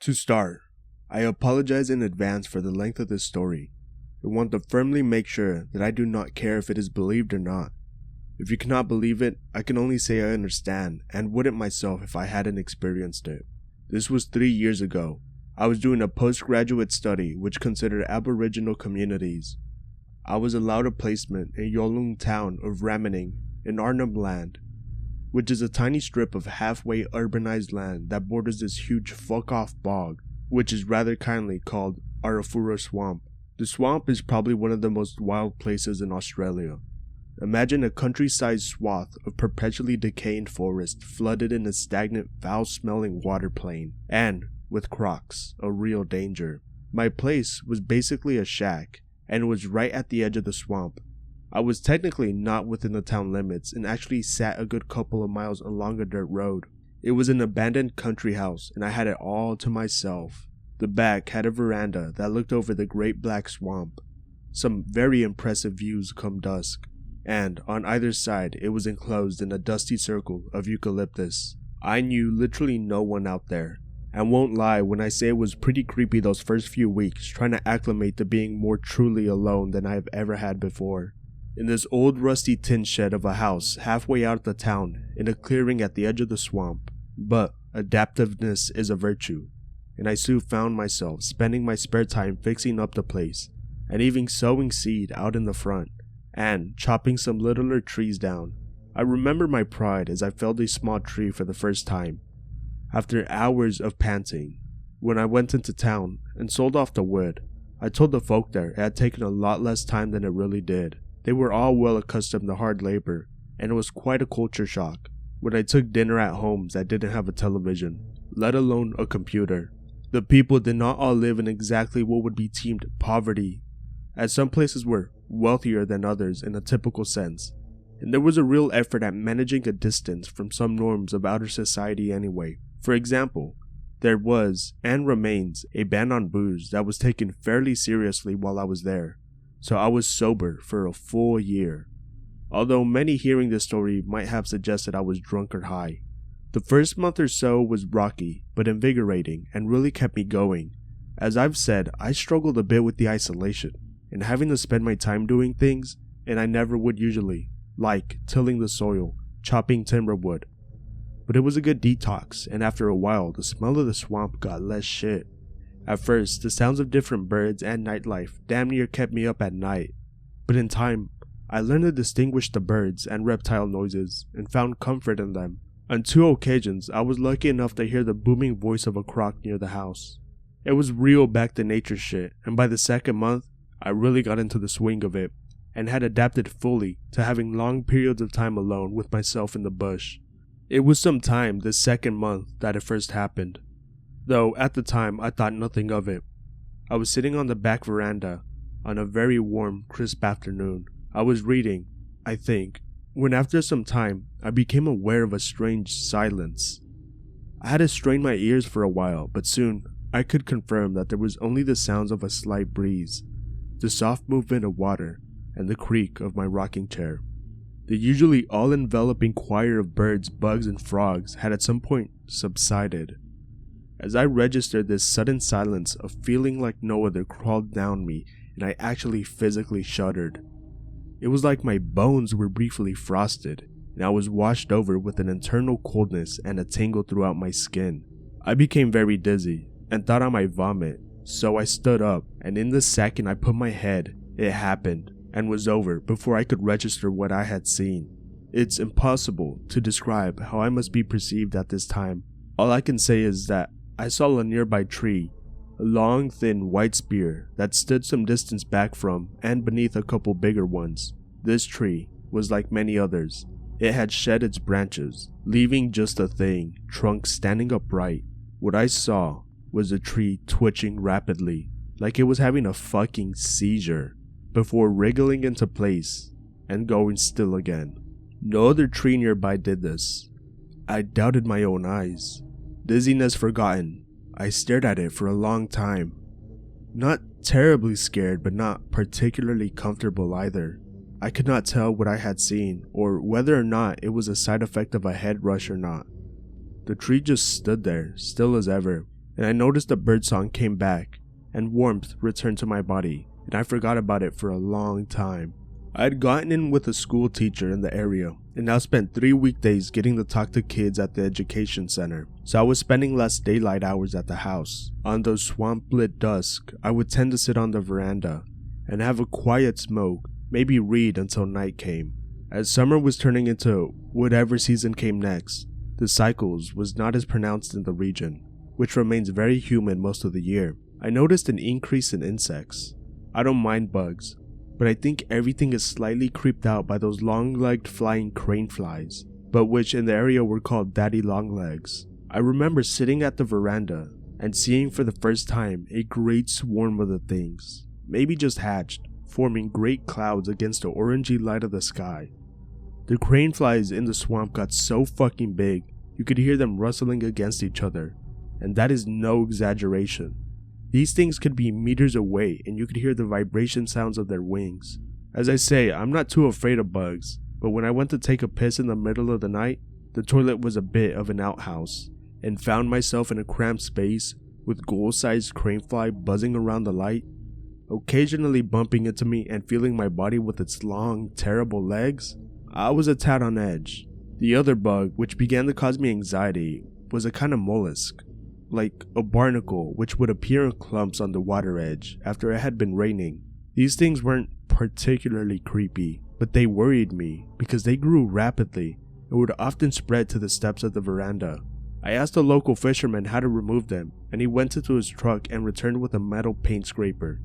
To start, I apologize in advance for the length of this story and want to firmly make sure that I do not care if it is believed or not. If you cannot believe it, I can only say I understand and wouldn't myself if I hadn't experienced it. This was 3 years ago. I was doing a postgraduate study which considered Aboriginal communities. I was allowed a placement in Yolngu town of Ramaning in Arnhem Land, which is a tiny strip of halfway urbanized land that borders this huge fuck-off bog, which is rather kindly called Arafura Swamp. The swamp is probably one of the most wild places in Australia. Imagine a country-sized swath of perpetually decaying forest flooded in a stagnant, foul-smelling water plain, and, with crocs, a real danger. My place was basically a shack, and was right at the edge of the swamp. I was technically not within the town limits and actually sat a good couple of miles along a dirt road. It was an abandoned country house and I had it all to myself. The back had a veranda that looked over the Great Black Swamp. Some very impressive views come dusk, and on either side it was enclosed in a dusty circle of eucalyptus. I knew literally no one out there, and won't lie when I say it was pretty creepy those first few weeks trying to acclimate to being more truly alone than I have ever had before. In this old rusty tin shed of a house halfway out of the town in a clearing at the edge of the swamp. But adaptiveness is a virtue, and I soon found myself spending my spare time fixing up the place, and even sowing seed out in the front, and chopping some littler trees down. I remember my pride as I felled a small tree for the first time. After hours of panting, when I went into town and sold off the wood, I told the folk there it had taken a lot less time than it really did. They were all well accustomed to hard labor, and it was quite a culture shock when I took dinner at homes that didn't have a television, let alone a computer. The people did not all live in exactly what would be termed poverty, as some places were wealthier than others in a typical sense, and there was a real effort at managing a distance from some norms of outer society anyway. For example, there was, and remains, a ban on booze that was taken fairly seriously while I was there, so I was sober for a full year. Although many hearing this story might have suggested I was drunk or high. The first month or so was rocky, but invigorating, and really kept me going. As I've said, I struggled a bit with the isolation, and having to spend my time doing things, and I never would usually, like tilling the soil, chopping timber wood. But it was a good detox, and after a while, the smell of the swamp got less shit. At first, the sounds of different birds and nightlife damn near kept me up at night, but in time, I learned to distinguish the birds and reptile noises and found comfort in them. On 2 occasions, I was lucky enough to hear the booming voice of a croc near the house. It was real back to nature shit, and by the second month, I really got into the swing of it, and had adapted fully to having long periods of time alone with myself in the bush. It was some time this second month that it first happened, though at the time I thought nothing of it. I was sitting on the back veranda on a very warm, crisp afternoon. I was reading, I think, when after some time I became aware of a strange silence. I had to strain my ears for a while, but soon I could confirm that there was only the sounds of a slight breeze, the soft movement of water, and the creak of my rocking chair. The usually all-enveloping choir of birds, bugs, and frogs had at some point subsided. As I registered this sudden silence, a feeling like no other crawled down me, and I actually physically shuddered. It was like my bones were briefly frosted, and I was washed over with an internal coldness and a tingle throughout my skin. I became very dizzy, and thought I might vomit, so I stood up, and in the second I put my head, it happened, and was over before I could register what I had seen. It's impossible to describe how I must be perceived at this time. All I can say is that I saw a nearby tree, a long, thin, white spear that stood some distance back from and beneath a couple bigger ones. This tree was like many others. It had shed its branches, leaving just a thing, trunk standing upright. What I saw was the tree twitching rapidly, like it was having a fucking seizure, before wriggling into place and going still again. No other tree nearby did this. I doubted my own eyes. Dizziness forgotten, I stared at it for a long time. Not terribly scared, but not particularly comfortable either. I could not tell what I had seen, or whether or not it was a side effect of a head rush or not. The tree just stood there, still as ever, and I noticed the birdsong came back, and warmth returned to my body, and I forgot about it for a long time. I had gotten in with a school teacher in the area, and now spent 3 weekdays getting to talk to kids at the education center, so I was spending less daylight hours at the house. On those swamp-lit dusk, I would tend to sit on the veranda, and have a quiet smoke, maybe read until night came. As summer was turning into whatever season came next, the cycles was not as pronounced in the region, which remains very humid most of the year. I noticed an increase in insects. I don't mind bugs, but I think everything is slightly creeped out by those long-legged flying crane flies, but which in the area were called daddy longlegs. I remember sitting at the veranda and seeing for the first time a great swarm of the things, maybe just hatched, forming great clouds against the orangey light of the sky. The crane flies in the swamp got so fucking big, you could hear them rustling against each other, and that is no exaggeration. These things could be meters away and you could hear the vibration sounds of their wings. As I say, I'm not too afraid of bugs, but when I went to take a piss in the middle of the night, the toilet was a bit of an outhouse, and found myself in a cramped space with goal-sized crane fly buzzing around the light, occasionally bumping into me and feeling my body with its long, terrible legs. I was a tad on edge. The other bug, which began to cause me anxiety, was a kind of mollusk, like a barnacle, which would appear in clumps on the water edge after it had been raining. These things weren't particularly creepy, but they worried me because they grew rapidly and would often spread to the steps of the veranda. I asked a local fisherman how to remove them, and he went into his truck and returned with a metal paint scraper.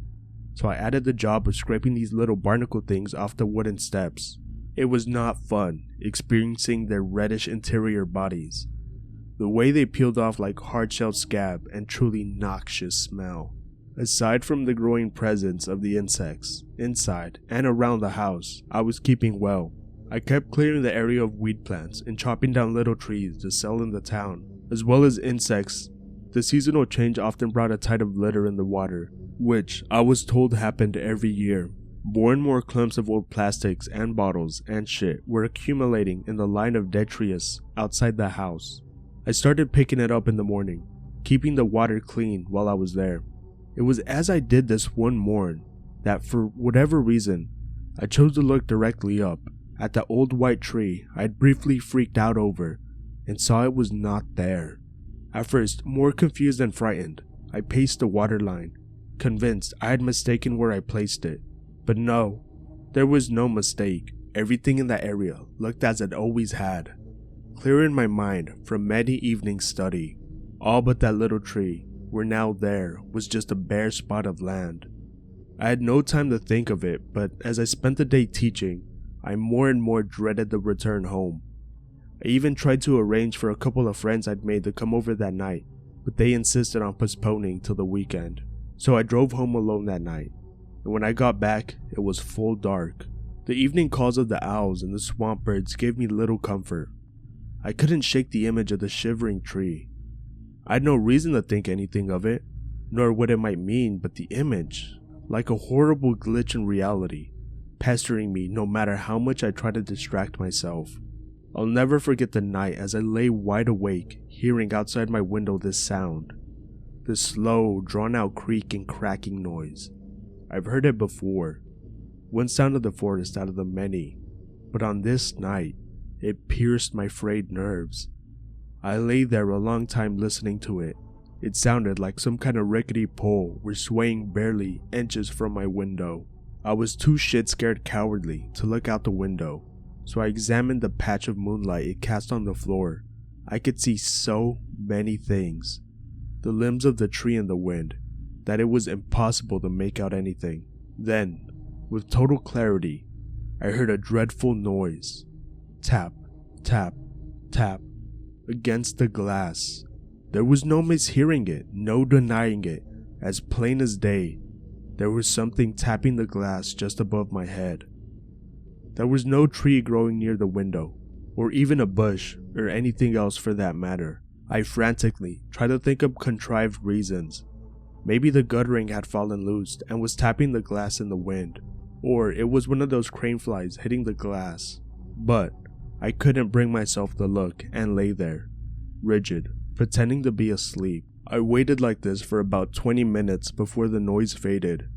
So I added the job of scraping these little barnacle things off the wooden steps. It was not fun experiencing their reddish interior bodies, the way they peeled off like hard-shelled scab and truly noxious smell. Aside from the growing presence of the insects inside and around the house, I was keeping well. I kept clearing the area of weed plants and chopping down little trees to sell in the town. As well as insects, the seasonal change often brought a tide of litter in the water, which I was told happened every year. More and more clumps of old plastics and bottles and shit were accumulating in the line of detritus outside the house. I started picking it up in the morning, keeping the water clean while I was there. It was as I did this one morn that, for whatever reason, I chose to look directly up at the old white tree I'd briefly freaked out over and saw it was not there. At first, more confused than frightened, I paced the water line, convinced I had mistaken where I placed it. But no, there was no mistake. Everything in that area looked as it always had. Clear in my mind from many evenings study, all but that little tree, where now there was just a bare spot of land. I had no time to think of it, but as I spent the day teaching, I more and more dreaded the return home. I even tried to arrange for a couple of friends I'd made to come over that night, but they insisted on postponing till the weekend. So I drove home alone that night, and when I got back, it was full dark. The evening calls of the owls and the swamp birds gave me little comfort. I couldn't shake the image of the shivering tree. I had no reason to think anything of it, nor what it might mean, but the image, like a horrible glitch in reality, pestering me no matter how much I tried to distract myself. I'll never forget the night as I lay wide awake, hearing outside my window this sound. This slow, drawn-out creak and cracking noise. I've heard it before. One sound of the forest out of the many, but on this night, it pierced my frayed nerves. I lay there a long time listening to it. It sounded like some kind of rickety pole were swaying barely inches from my window. I was too shit-scared cowardly to look out the window, so I examined the patch of moonlight it cast on the floor. I could see so many things. The limbs of the tree in the wind, that it was impossible to make out anything. Then, with total clarity, I heard a dreadful noise. Tap, tap, tap, against the glass. There was no mishearing it, no denying it, as plain as day. There was something tapping the glass just above my head. There was no tree growing near the window, or even a bush, or anything else for that matter. I frantically tried to think of contrived reasons. Maybe the guttering had fallen loose and was tapping the glass in the wind, or it was one of those crane flies hitting the glass. But I couldn't bring myself to look and lay there, rigid, pretending to be asleep. I waited like this for about 20 minutes before the noise faded.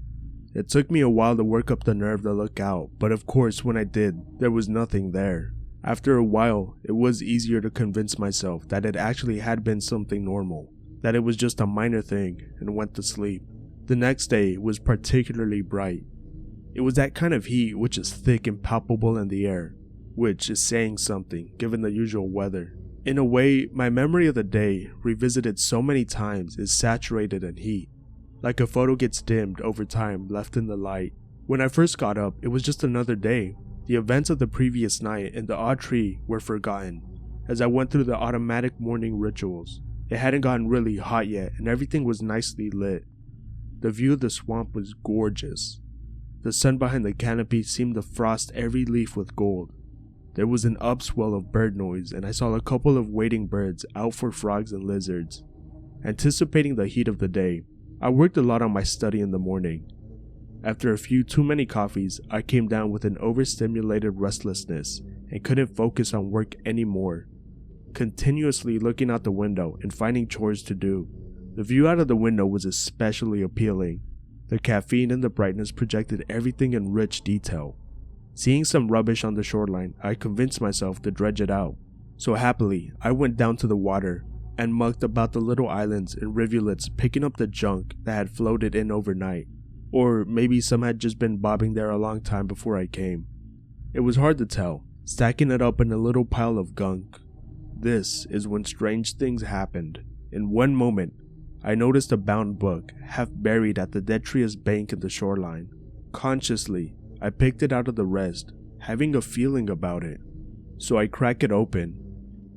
It took me a while to work up the nerve to look out, but of course when I did, there was nothing there. After a while, it was easier to convince myself that it actually had been something normal, that it was just a minor thing, and went to sleep. The next day was particularly bright. It was that kind of heat which is thick and palpable in the air, which is saying something given the usual weather. In a way, my memory of the day, revisited so many times, is saturated in heat. Like a photo gets dimmed over time left in the light. When I first got up, it was just another day. The events of the previous night and the odd tree were forgotten. As I went through the automatic morning rituals, it hadn't gotten really hot yet and everything was nicely lit. The view of the swamp was gorgeous. The sun behind the canopy seemed to frost every leaf with gold. There was an upswell of bird noise and I saw a couple of wading birds out for frogs and lizards. Anticipating the heat of the day, I worked a lot on my study in the morning. After a few too many coffees, I came down with an overstimulated restlessness and couldn't focus on work anymore. Continuously looking out the window and finding chores to do. The view out of the window was especially appealing. The caffeine and the brightness projected everything in rich detail. Seeing some rubbish on the shoreline, I convinced myself to dredge it out. So happily, I went down to the water and mucked about the little islands and rivulets, picking up the junk that had floated in overnight. Or maybe some had just been bobbing there a long time before I came. It was hard to tell, stacking it up in a little pile of gunk. This is when strange things happened. In one moment, I noticed a bound book, half buried at the detritus bank in the shoreline. Consciously, I picked it out of the rest, having a feeling about it. So I crack it open.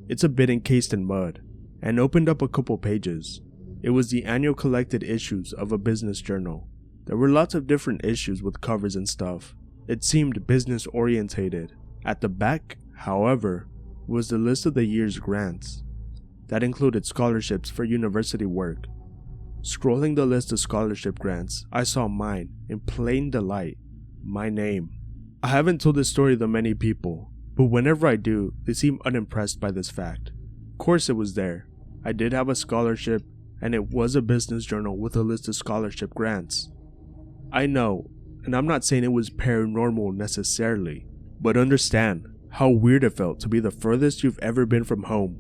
It's a bit encased in mud, and opened up a couple pages. It was the annual collected issues of a business journal. There were lots of different issues with covers and stuff. It seemed business orientated. At the back, however, was the list of the year's grants. That included scholarships for university work. Scrolling the list of scholarship grants, I saw mine in plain delight. My name. I haven't told this story to many people, but whenever I do, they seem unimpressed by this fact. Of course it was there. I did have a scholarship, and it was a business journal with a list of scholarship grants. I know, and I'm not saying it was paranormal necessarily, but understand how weird it felt to be the furthest you've ever been from home.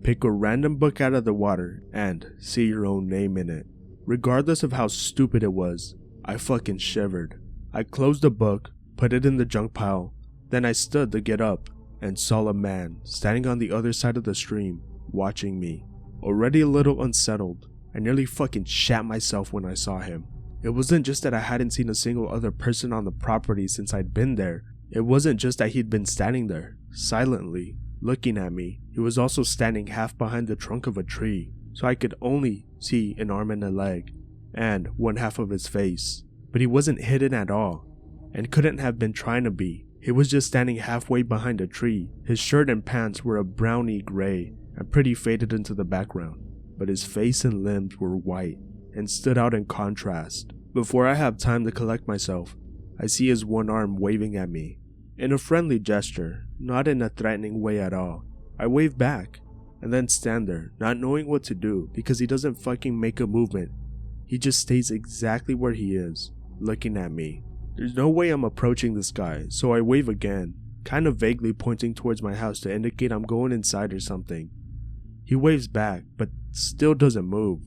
Pick a random book out of the water and see your own name in it. Regardless of how stupid it was, I fucking shivered. I closed the book, put it in the junk pile, then I stood to get up and saw a man standing on the other side of the stream, watching me. Already a little unsettled, I nearly fucking shat myself when I saw him. It wasn't just that I hadn't seen a single other person on the property since I'd been there. It wasn't just that he'd been standing there, silently, looking at me. He was also standing half behind the trunk of a tree, so I could only see an arm and a leg, and one half of his face. But he wasn't hidden at all, and couldn't have been trying to be. He was just standing halfway behind a tree. His shirt and pants were a browny gray and pretty faded into the background, but his face and limbs were white and stood out in contrast. Before I have time to collect myself, I see his one arm waving at me. In a friendly gesture, not in a threatening way at all. I wave back, and then stand there, not knowing what to do because he doesn't fucking make a movement. He just stays exactly where he is, looking at me. There's no way I'm approaching this guy, so I wave again, kind of vaguely pointing towards my house to indicate I'm going inside or something. He waves back, but still doesn't move.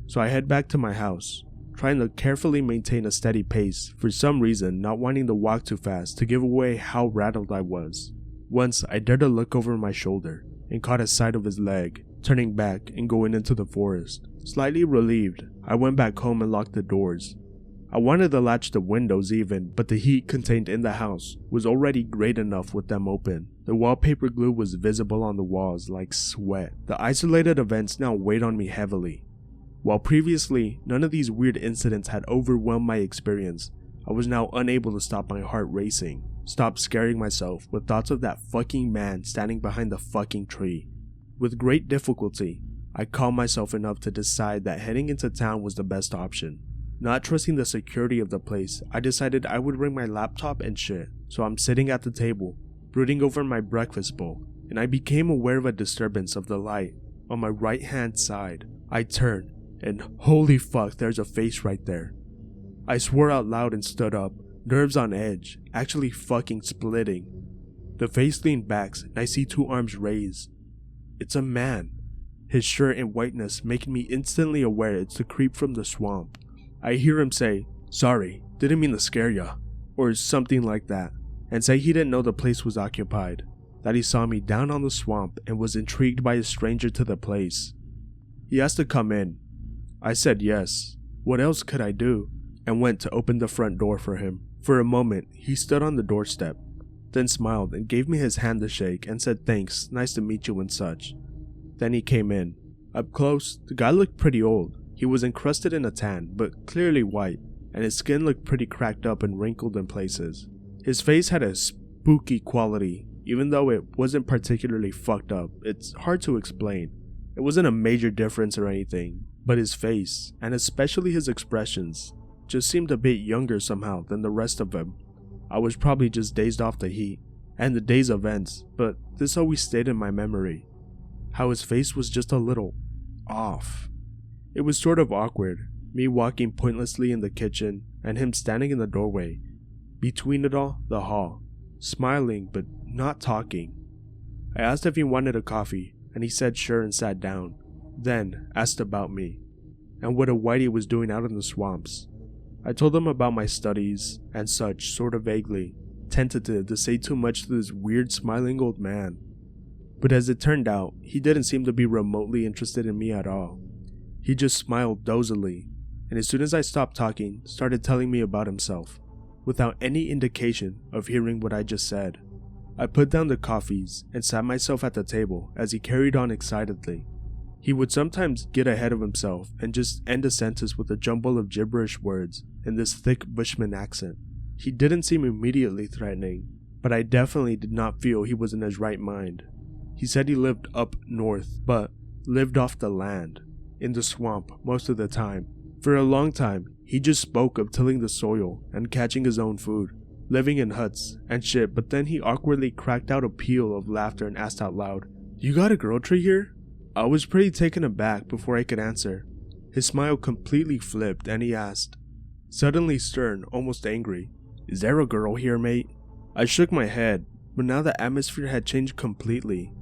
So I head back to my house, trying to carefully maintain a steady pace, for some reason not wanting to walk too fast to give away how rattled I was. Once I dared to look over my shoulder and caught a sight of his leg, turning back and going into the forest. Slightly relieved, I went back home and locked the doors. I wanted to latch the windows even, but the heat contained in the house was already great enough with them open. The wallpaper glue was visible on the walls like sweat. The isolated events now weighed on me heavily. While previously, none of these weird incidents had overwhelmed my experience, I was now unable to stop my heart racing, stop scaring myself with thoughts of that fucking man standing behind the fucking tree. With great difficulty, I calmed myself enough to decide that heading into town was the best option. Not trusting the security of the place, I decided I would bring my laptop and shit. So I'm sitting at the table, brooding over my breakfast bowl, and I became aware of a disturbance of the light on my right hand side. I turn, and holy fuck, there's a face right there. I swore out loud and stood up, nerves on edge, actually fucking splitting. The face leaned back, and I see 2 arms raised. It's a man, his shirt and whiteness making me instantly aware it's the creep from the swamp. I hear him say, "Sorry, didn't mean to scare ya," or something like that, and say he didn't know the place was occupied, that he saw me down on the swamp and was intrigued by a stranger to the place. He asked to come in. I said yes. What else could I do? And went to open the front door for him. For a moment, he stood on the doorstep, then smiled and gave me his hand to shake and said thanks, nice to meet you and such. Then he came in. Up close, the guy looked pretty old. He was encrusted in a tan, but clearly white, and his skin looked pretty cracked up and wrinkled in places. His face had a spooky quality, even though it wasn't particularly fucked up. It's hard to explain. It wasn't a major difference or anything, but his face, and especially his expressions, just seemed a bit younger somehow than the rest of him. I was probably just dazed off the heat and the day's events, but this always stayed in my memory. How his face was just a little off. It was sort of awkward, me walking pointlessly in the kitchen and him standing in the doorway. Between it all, the hall, smiling but not talking. I asked if he wanted a coffee, and he said sure and sat down, then asked about me, and what a whitey was doing out in the swamps. I told him about my studies and such, sort of vaguely, tentative to say too much to this weird smiling old man. But as it turned out, he didn't seem to be remotely interested in me at all. He just smiled dozily, and as soon as I stopped talking, started telling me about himself, without any indication of hearing what I just said. I put down the coffees and sat myself at the table as he carried on excitedly. He would sometimes get ahead of himself and just end a sentence with a jumble of gibberish words in this thick bushman accent. He didn't seem immediately threatening, but I definitely did not feel he was in his right mind. He said he lived up north, but lived off the land, in the swamp most of the time. For a long time, he just spoke of tilling the soil and catching his own food, living in huts and shit, but then he awkwardly cracked out a peal of laughter and asked out loud, "You got a girl tree here?" I was pretty taken aback before I could answer. His smile completely flipped and he asked, suddenly stern, almost angry, "Is there a girl here, mate?" I shook my head, but now the atmosphere had changed completely.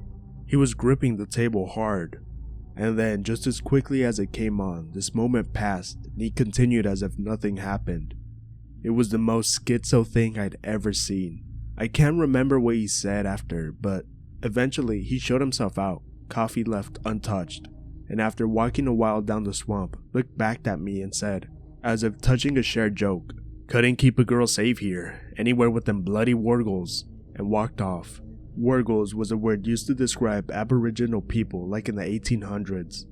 He was gripping the table hard. And then, just as quickly as it came on, this moment passed and he continued as if nothing happened. It was the most schizo thing I'd ever seen. I can't remember what he said after, but eventually he showed himself out, coffee left untouched, and after walking a while down the swamp, looked back at me and said, as if touching a shared joke, "Couldn't keep a girl safe here, anywhere with them bloody Worrigals," and walked off. Worrigals was a word used to describe Aboriginal people like in the 1800s.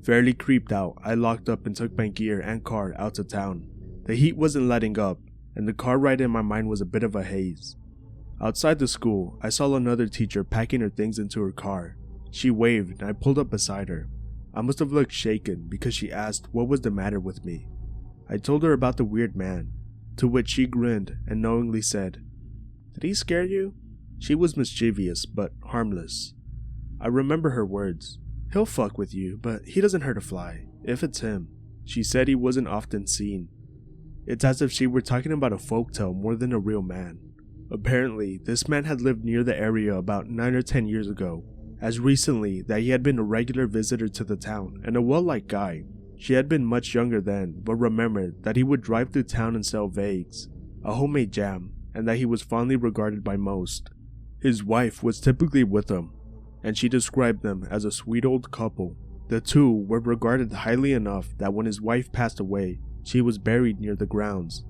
Fairly creeped out, I locked up and took my gear and car out to town. The heat wasn't letting up, and the car ride in my mind was a bit of a haze. Outside the school, I saw another teacher packing her things into her car. She waved and I pulled up beside her. I must have looked shaken because she asked what was the matter with me. I told her about the weird man, to which she grinned and knowingly said, "Did he scare you?" She was mischievous but harmless. I remember her words, "He'll fuck with you, but he doesn't hurt a fly, if it's him." She said he wasn't often seen. It's as if she were talking about a folktale more than a real man. Apparently, this man had lived near the area about 9 or 10 years ago, as recently that he had been a regular visitor to the town and a well-liked guy. She had been much younger then, but remembered that he would drive through town and sell vagues, a homemade jam, and that he was fondly regarded by most. His wife was typically with him, and she described them as a sweet old couple. The two were regarded highly enough that when his wife passed away, she was buried near the grounds,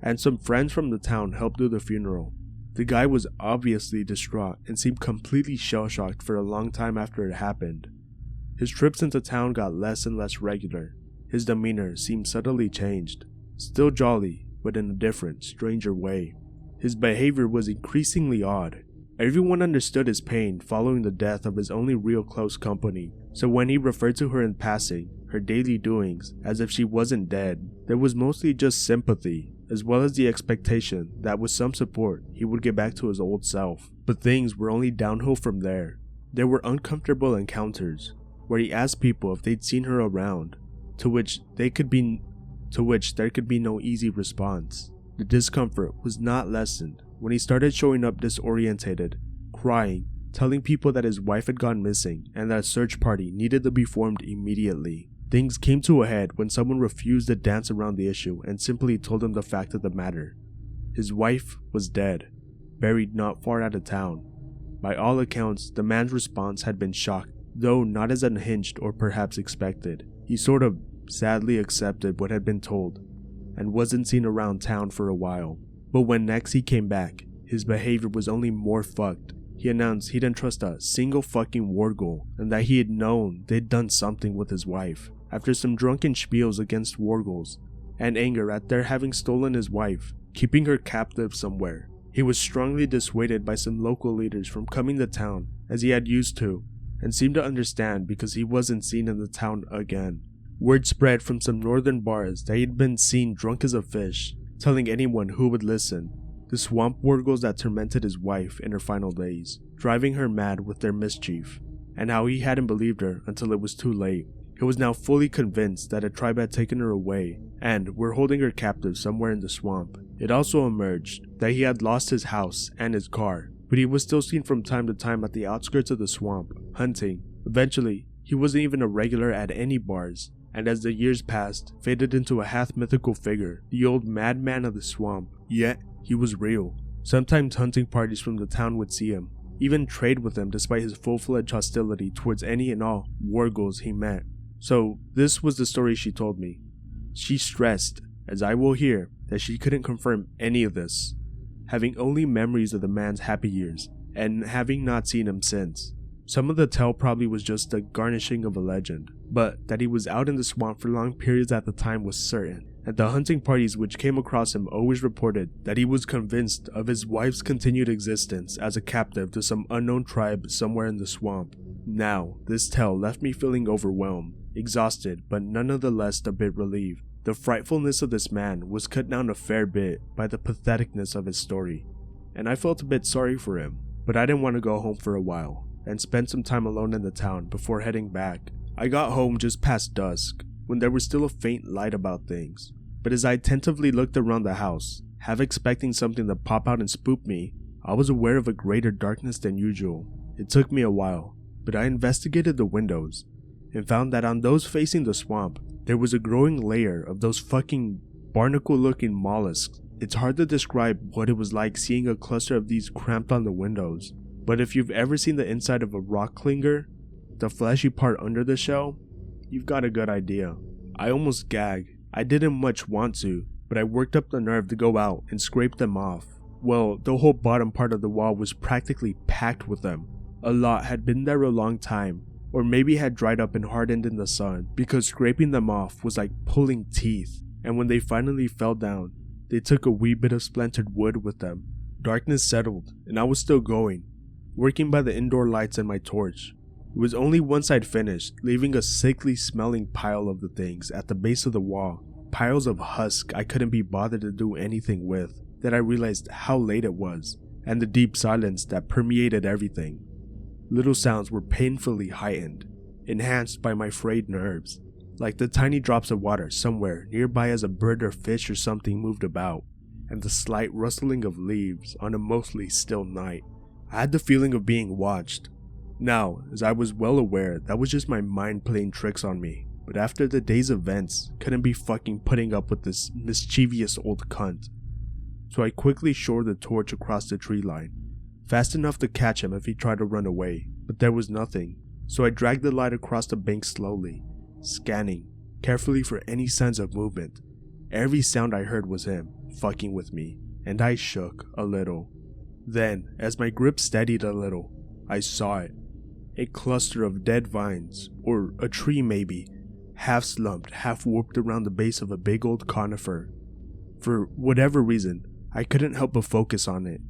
and some friends from the town helped do the funeral. The guy was obviously distraught and seemed completely shell-shocked for a long time after it happened. His trips into town got less and less regular. His demeanor seemed subtly changed, still jolly, but in a different, stranger way. His behavior was increasingly odd. Everyone understood his pain following the death of his only real close company, so when he referred to her in passing, her daily doings, as if she wasn't dead, there was mostly just sympathy, as well as the expectation that with some support, he would get back to his old self. But things were only downhill from there. There were uncomfortable encounters, where he asked people if they'd seen her around, to which there could be no easy response. The discomfort was not lessened when he started showing up disorientated, crying, telling people that his wife had gone missing and that a search party needed to be formed immediately. Things came to a head when someone refused to dance around the issue and simply told him the fact of the matter. His wife was dead, buried not far out of town. By all accounts, the man's response had been shock, though not as unhinged or perhaps expected. He sort of sadly accepted what had been told and wasn't seen around town for a while. But when next he came back, his behavior was only more fucked. He announced he didn't trust a single fucking Worrigal and that he had known they'd done something with his wife. After some drunken spiels against Worrigals and anger at their having stolen his wife, keeping her captive somewhere, he was strongly dissuaded by some local leaders from coming to town as he had used to, and seemed to understand because he wasn't seen in the town again. Word spread from some northern bars that he had been seen drunk as a fish, telling anyone who would listen. The swamp Worrigals that tormented his wife in her final days, driving her mad with their mischief, and how he hadn't believed her until it was too late. He was now fully convinced that a tribe had taken her away and were holding her captive somewhere in the swamp. It also emerged that he had lost his house and his car, but he was still seen from time to time at the outskirts of the swamp, hunting. Eventually, he wasn't even a regular at any bars, and as the years passed, faded into a half-mythical figure, the old madman of the swamp. Yet, he was real. Sometimes hunting parties from the town would see him, even trade with him despite his full-fledged hostility towards any and all Worrigals he met. So, this was the story she told me. She stressed, as I will hear, that she couldn't confirm any of this, having only memories of the man's happy years, and having not seen him since. Some of the tale probably was just the garnishing of a legend, but that he was out in the swamp for long periods at the time was certain, and the hunting parties which came across him always reported that he was convinced of his wife's continued existence as a captive to some unknown tribe somewhere in the swamp. Now, this tale left me feeling overwhelmed, exhausted, but none of the less a bit relieved. The frightfulness of this man was cut down a fair bit by the patheticness of his story, and I felt a bit sorry for him, but I didn't want to go home for a while, and spend some time alone in the town before heading back. I got home just past dusk, when there was still a faint light about things, but as I attentively looked around the house, half expecting something to pop out and spook me, I was aware of a greater darkness than usual. It took me a while, but I investigated the windows, and found that on those facing the swamp, there was a growing layer of those fucking barnacle-looking mollusks. It's hard to describe what it was like seeing a cluster of these cramped on the windows, but if you've ever seen the inside of a rock clinger, the fleshy part under the shell, you've got a good idea. I almost gagged. I didn't much want to, but I worked up the nerve to go out and scrape them off. Well, the whole bottom part of the wall was practically packed with them. A lot had been there a long time, or maybe had dried up and hardened in the sun, because scraping them off was like pulling teeth, and when they finally fell down, they took a wee bit of splintered wood with them. Darkness settled, and I was still going, working by the indoor lights and my torch. It was only once I'd finished, leaving a sickly smelling pile of the things at the base of the wall, piles of husk I couldn't be bothered to do anything with, that I realized how late it was, and the deep silence that permeated everything. Little sounds were painfully heightened, enhanced by my frayed nerves, like the tiny drops of water somewhere nearby as a bird or fish or something moved about, and the slight rustling of leaves on a mostly still night. I had the feeling of being watched. Now, as I was well aware, that was just my mind playing tricks on me, but after the day's events, couldn't be fucking putting up with this mischievous old cunt. So I quickly shored the torch across the tree line, fast enough to catch him if he tried to run away, but there was nothing, so I dragged the light across the bank slowly, scanning carefully for any signs of movement. Every sound I heard was him fucking with me, and I shook a little. Then, as my grip steadied a little, I saw it. A cluster of dead vines, or a tree maybe, half slumped, half warped around the base of a big old conifer. For whatever reason, I couldn't help but focus on it.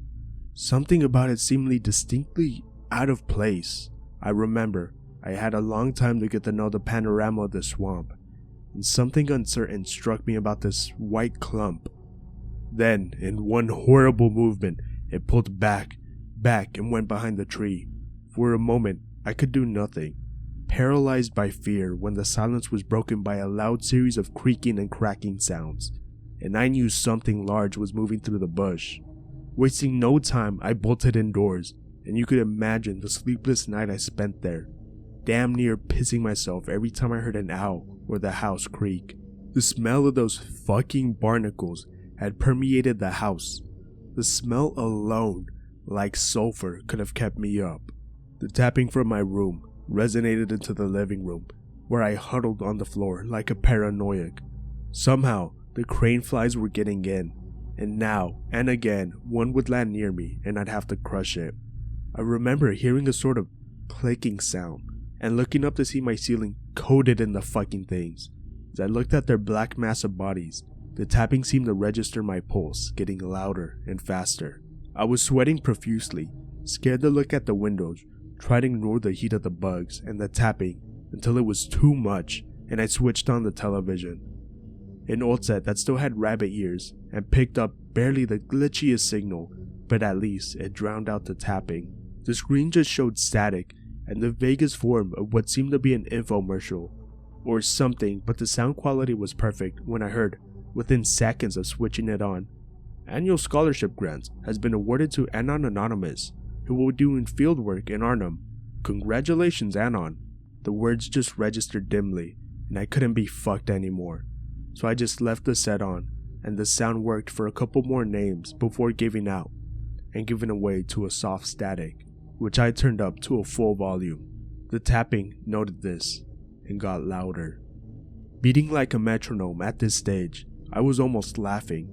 Something about it seemed distinctly out of place. I remember I had a long time to get to know the panorama of the swamp, and something uncertain struck me about this white clump. Then, in one horrible movement, it pulled back, and went behind the tree. For a moment, I could do nothing. paralyzed by fear when the silence was broken by a loud series of creaking and cracking sounds, and I knew something large was moving through the bush. Wasting no time, I bolted indoors, and you could imagine the sleepless night I spent there, damn near pissing myself every time I heard an owl or the house creak. The smell of those fucking barnacles had permeated the house. The smell alone, like sulfur, could have kept me up. The tapping from my room resonated into the living room, where I huddled on the floor like a paranoiac. Somehow, the crane flies were getting in, and now and again one would land near me and I'd have to crush it. I remember hearing a sort of clicking sound and looking up to see my ceiling coated in the fucking things. As I looked at their black mass of bodies, the tapping seemed to register my pulse, getting louder and faster. I was sweating profusely, scared to look at the windows, tried to ignore the heat of the bugs and the tapping until it was too much, and I switched on the television. An old set that still had rabbit ears and picked up barely the glitchiest signal, but at least it drowned out the tapping. The screen just showed static and the vaguest form of what seemed to be an infomercial or something, but the sound quality was perfect when I heard, within seconds of switching it on, "Annual scholarship grant has been awarded to Anon Anonymous, who will be doing field work in Arnhem. Congratulations, Anon." The words just registered dimly, and I couldn't be fucked anymore. So I just left the set on, and the sound worked for a couple more names before giving out and giving away to a soft static, which I turned up to a full volume. The tapping noted this and got louder. Beating like a metronome at this stage, I was almost laughing.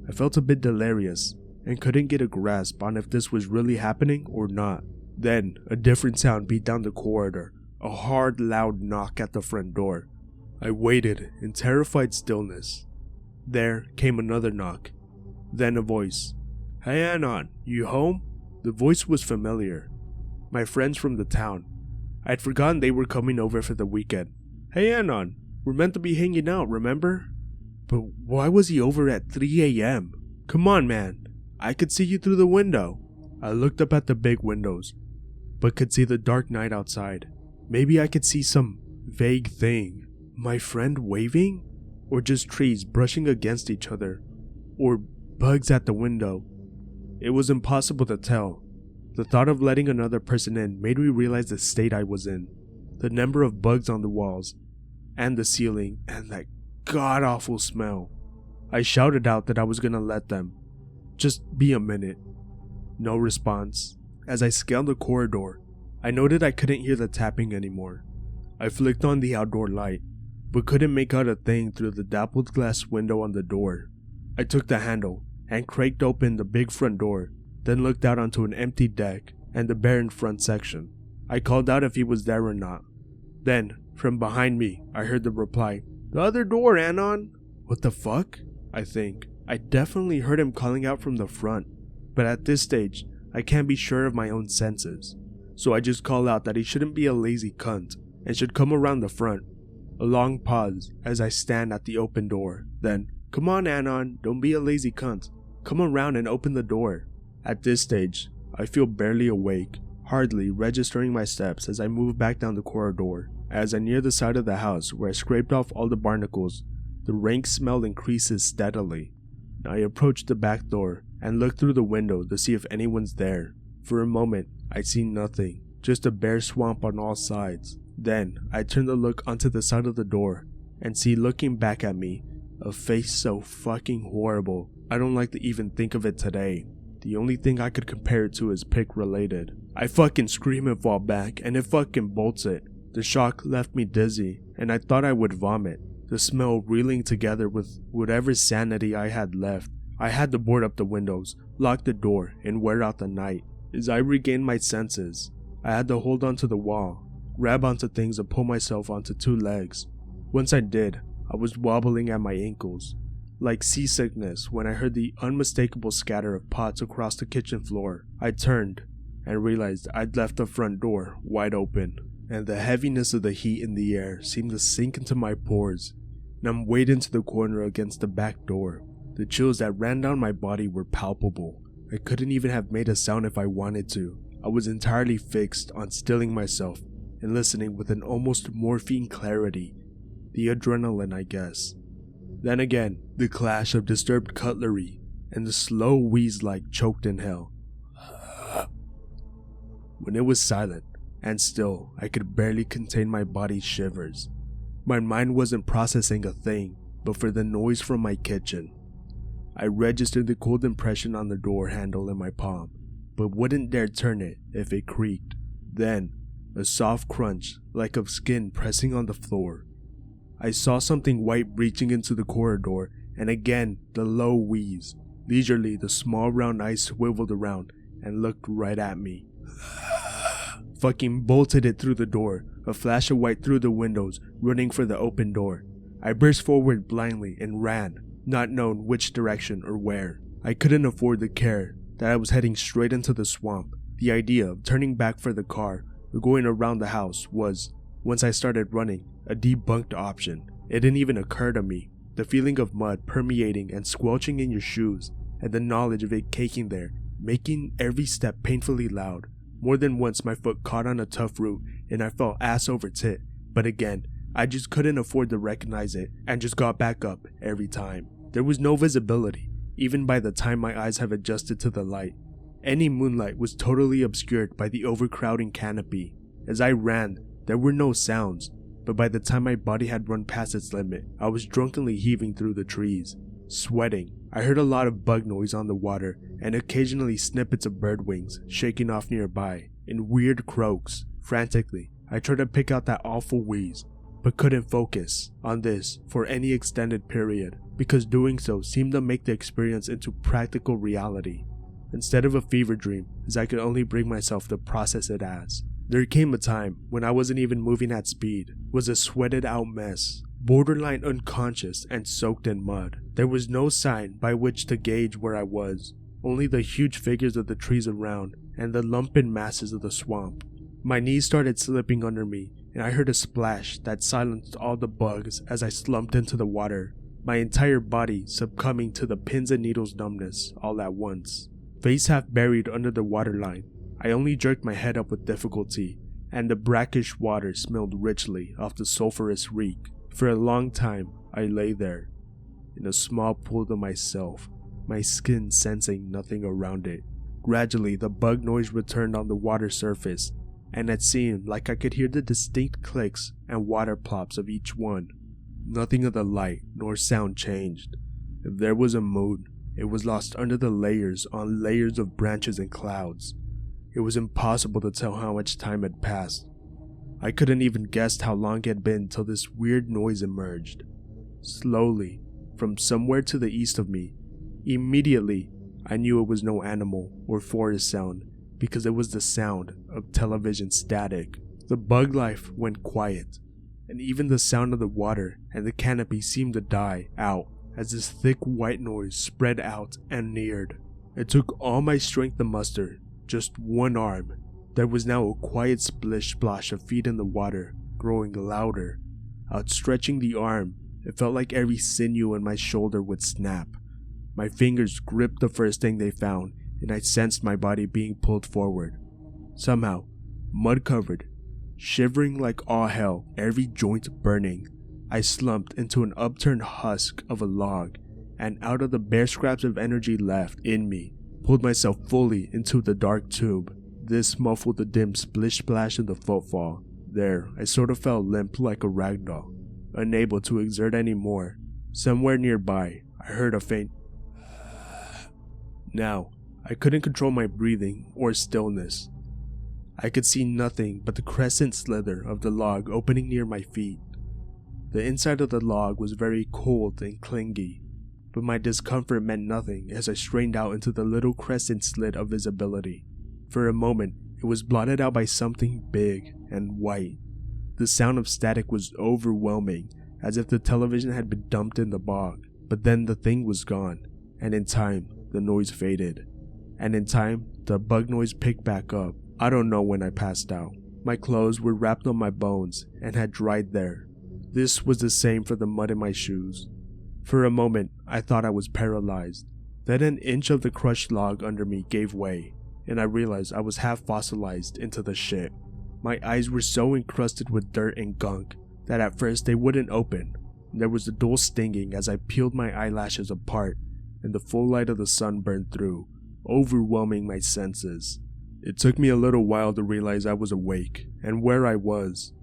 I felt a bit delirious and couldn't get a grasp on if this was really happening or not. Then a different sound beat down the corridor, a hard, loud knock at the front door. I waited in terrified stillness. There came another knock, then a voice. "Hey Anon, you home?" The voice was familiar. My friends from the town. I'd forgotten they were coming over for the weekend. "Hey Anon, we're meant to be hanging out, remember?" But why was he over at 3 a.m? "Come on, man. I could see you through the window." I looked up at the big windows, but could see the dark night outside. Maybe I could see some vague thing. My friend waving? Or just trees brushing against each other? Or bugs at the window? It was impossible to tell. The thought of letting another person in made me realize the state I was in. The number of bugs on the walls, and the ceiling, and that god-awful smell. I shouted out that I was gonna let them. Just be a minute. No response. As I scaled the corridor, I noted I couldn't hear the tapping anymore. I flicked on the outdoor light, but couldn't make out a thing through the dappled glass window on the door. I took the handle and cracked open the big front door, then looked out onto an empty deck and the barren front section. I called out if he was there or not. Then, from behind me, I heard the reply, "The other door, Anon." What the fuck? I think. I definitely heard him calling out from the front, but at this stage, I can't be sure of my own senses. So I just call out that he shouldn't be a lazy cunt and should come around the front. A long pause as I stand at the open door. Then, "Come on, Anon, don't be a lazy cunt. Come around and open the door." At this stage, I feel barely awake, hardly registering my steps as I move back down the corridor. As I near the side of the house where I scraped off all the barnacles, the rank smell increases steadily. I approach the back door and look through the window to see if anyone's there. For a moment, I see nothing, just a bare swamp on all sides. Then, I turn to look onto the side of the door and see looking back at me a face so fucking horrible, I don't like to even think of it today. The only thing I could compare it to is pick related. I fucking scream and fall back, and it fucking bolts it. The shock left me dizzy, and I thought I would vomit. The smell reeling together with whatever sanity I had left. I had to board up the windows, lock the door, and wear out the night. As I regained my senses, I had to hold onto the wall, grab onto things and pull myself onto two legs. Once I did, I was wobbling at my ankles, like seasickness when I heard the unmistakable scatter of pots across the kitchen floor. I turned and realized I'd left the front door wide open, and the heaviness of the heat in the air seemed to sink into my pores, and I'm weighed into the corner against the back door. The chills that ran down my body were palpable. I couldn't even have made a sound if I wanted to. I was entirely fixed on stilling myself and listening with an almost morphine clarity. The adrenaline, I guess. Then again, the clash of disturbed cutlery and the slow wheeze-like choked inhale. When it was silent and still, I could barely contain my body's shivers. My mind wasn't processing a thing but for the noise from my kitchen. I registered the cold impression on the door handle in my palm, but wouldn't dare turn it if it creaked. Then, a soft crunch like of skin pressing on the floor. I saw something white reaching into the corridor, and again the low wheeze. Leisurely, the small round eyes swiveled around and looked right at me. Fucking bolted it through the door, a flash of white through the windows, running for the open door. I burst forward blindly and ran, not knowing which direction or where. I couldn't afford the care that I was heading straight into the swamp. The idea of turning back for the car or going around the house was, once I started running, a debunked option. It didn't even occur to me. The feeling of mud permeating and squelching in your shoes, and the knowledge of it caking there, making every step painfully loud. More than once my foot caught on a tough root and I fell ass over tit, but again, I just couldn't afford to recognize it and just got back up every time. There was no visibility, even by the time my eyes have adjusted to the light. Any moonlight was totally obscured by the overcrowding canopy. As I ran, there were no sounds, but by the time my body had run past its limit, I was drunkenly heaving through the trees. Sweating, I heard a lot of bug noise on the water and occasionally snippets of bird wings shaking off nearby in weird croaks. Frantically, I tried to pick out that awful wheeze, but couldn't focus on this for any extended period because doing so seemed to make the experience into practical reality instead of a fever dream, as I could only bring myself to process it as. There came a time when I wasn't even moving at speed, was a sweated out mess, borderline unconscious and soaked in mud. There was no sign by which to gauge where I was, only the huge figures of the trees around and the lumpen masses of the swamp. My knees started slipping under me and I heard a splash that silenced all the bugs as I slumped into the water, my entire body succumbing to the pins and needles numbness all at once. Face half buried under the waterline, I only jerked my head up with difficulty, and the brackish water smelled richly of the sulphurous reek. For a long time, I lay there, in a small pool to myself, my skin sensing nothing around it. Gradually, the bug noise returned on the water surface, and it seemed like I could hear the distinct clicks and water plops of each one. Nothing of the light nor sound changed. If there was a moon, it was lost under the layers on layers of branches and clouds. It was impossible to tell how much time had passed. I couldn't even guess how long it had been till this weird noise emerged. Slowly, from somewhere to the east of me. Immediately, I knew it was no animal or forest sound because it was the sound of television static. The bug life went quiet, and even the sound of the water and the canopy seemed to die out as this thick white noise spread out and neared. It took all my strength to muster just one arm. There was now a quiet splish splash of feet in the water, growing louder. Outstretching the arm, it felt like every sinew in my shoulder would snap. My fingers gripped the first thing they found, and I sensed my body being pulled forward. Somehow, mud-covered, shivering like all hell, every joint burning, I slumped into an upturned husk of a log, and out of the bare scraps of energy left in me, pulled myself fully into the dark tube. This muffled the dim splish-splash of the footfall. There, I sort of fell limp like a ragdoll, unable to exert any more. Somewhere nearby, I heard a faint Now, I couldn't control my breathing or stillness. I could see nothing but the crescent slither of the log opening near my feet. The inside of the log was very cold and clingy, but my discomfort meant nothing as I strained out into the little crescent slit of visibility. For a moment, it was blotted out by something big and white. The sound of static was overwhelming, as if the television had been dumped in the bog. But then the thing was gone, and in time, the noise faded. And in time, the bug noise picked back up. I don't know when I passed out. My clothes were wrapped on my bones and had dried there. This was the same for the mud in my shoes. For a moment, I thought I was paralyzed. Then an inch of the crushed log under me gave way, and I realized I was half fossilized into the shit. My eyes were so encrusted with dirt and gunk that at first they wouldn't open. There was a dull stinging as I peeled my eyelashes apart, and the full light of the sun burned through, overwhelming my senses. It took me a little while to realize I was awake, and where I was.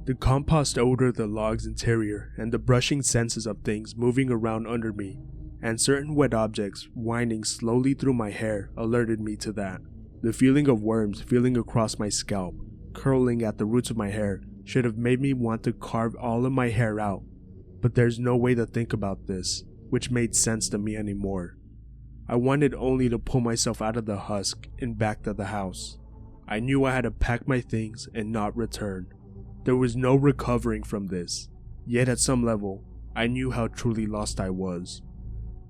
The compost odor of the log's interior, and the brushing senses of things moving around under me, and certain wet objects winding slowly through my hair alerted me to that. The feeling of worms feeling across my scalp, curling at the roots of my hair, should have made me want to carve all of my hair out. But there's no way to think about this, which made sense to me anymore. I wanted only to pull myself out of the husk and back to the house. I knew I had to pack my things and not return. There was no recovering from this, yet at some level, I knew how truly lost I was.